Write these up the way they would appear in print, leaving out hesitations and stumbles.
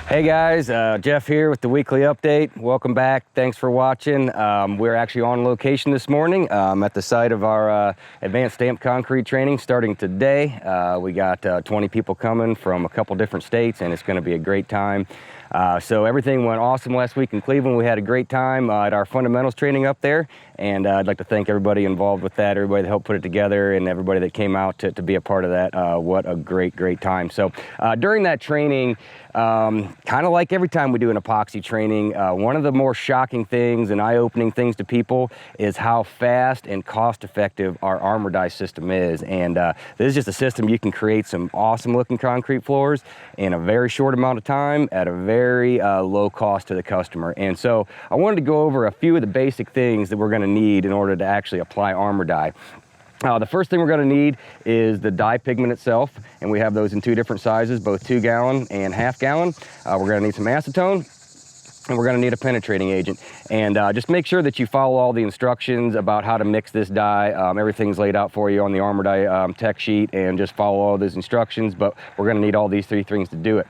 Hey guys, Jeff here with the weekly update. Welcome back. Thanks for watching. We're actually on location this morning at the site of our advanced stamped concrete training starting today. We got 20 people coming from a couple different states, and it's going to be a great time. So everything went awesome last week in Cleveland. We had a great time at our fundamentals training up there, and I'd like to thank everybody involved with that, everybody that helped put it together, and everybody that came out to be a part of that. What a great time. So during that training, kind of like every time we do an epoxy training, one of the more shocking things and eye-opening things to people is how fast and cost-effective our Armour Dye system is. And this is just a system you can create some awesome-looking concrete floors in a very short amount of time at a very low cost to the customer. And so I wanted to go over a few of the basic things that we're going to need in order to actually apply Armour Dye. The first thing we're going to need is the dye pigment itself, and we have those in two different sizes, both 2 gallon and ½ gallon. We're going to need some acetone, and we're going to need a penetrating agent. And just make sure that you follow all the instructions about how to mix this dye. Everything's laid out for you on the Armour Dye tech sheet, and just follow all those instructions, but we're going to need all these 3 things to do it.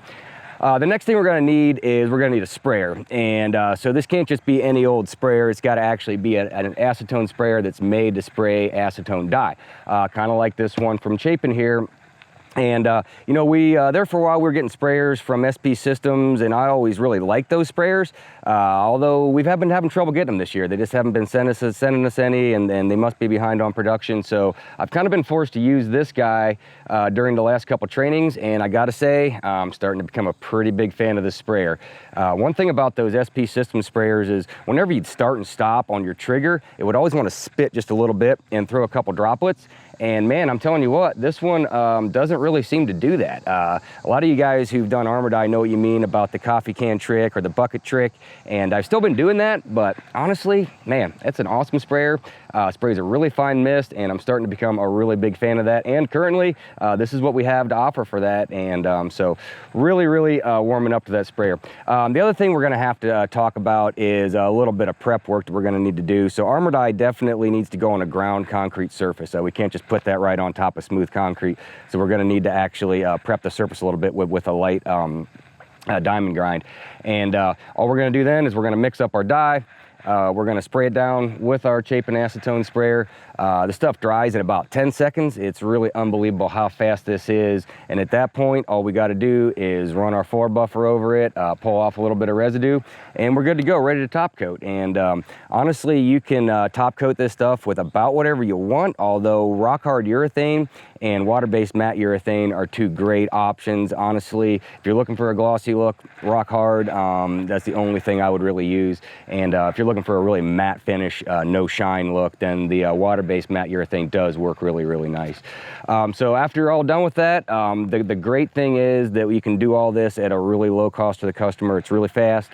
The next thing we're going to need is we're going to need a sprayer, and so this can't just be any old sprayer. It's got to actually be an acetone sprayer that's made to spray acetone dye, kind of like this one from Chapin here. And you know, there for a while we were getting sprayers from SP Systems, and I always really liked those sprayers, although we've been having trouble getting them this year. They just haven't been sending us any, and they must be behind on production. So I've kind of been forced to use this guy during the last couple trainings, and I gotta say, I'm starting to become a pretty big fan of this sprayer. One thing about those SP Systems sprayers is whenever you'd start and stop on your trigger, it would always want to spit just a little bit and throw a couple droplets. And man, I'm telling you what, this one doesn't really seem to do that. A lot of you guys who've done Armour Dye know what you mean about the coffee can trick or the bucket trick, and I've still been doing that, but honestly, man, it's an awesome sprayer. Sprays a really fine mist, and I'm starting to become a really big fan of that. And currently, this is what we have to offer for that, and so really warming up to that sprayer. The other thing we're gonna have to talk about is a little bit of prep work that we're gonna need to do. So Armour Dye definitely needs to go on a ground concrete surface. We can't just put that right on top of smooth concrete. So we're going to need to actually prep the surface a little bit with a light diamond grind. And all we're going to do then is we're going to mix up our dye. We're going to spray it down with our Chapin acetone sprayer. The stuff dries in about 10 seconds. It's really unbelievable how fast this is. And at that point, all we got to do is run our floor buffer over it, pull off a little bit of residue, and we're good to go, ready to top coat. And honestly, you can top coat this stuff with about whatever you want, although rock hard urethane and water-based matte urethane are 2 great options. Honestly, if you're looking for a glossy look, rock hard, that's the only thing I would really use. And if you're looking for a really matte finish, no shine look, then the water-based matte urethane does work really nice. So after you're all done with that, the great thing is that you can do all this at a really low cost to the customer. It's really fast,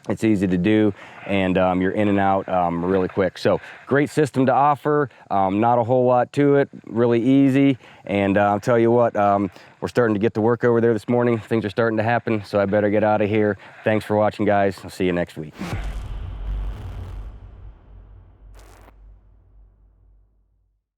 it's easy to do, and you're in and out really quick. So great system to offer, not a whole lot to it, really easy. And I'll tell you what, we're starting to get to work over there this morning. Things are starting to happen, so I better get out of here. Thanks for watching, guys. I'll see you next week.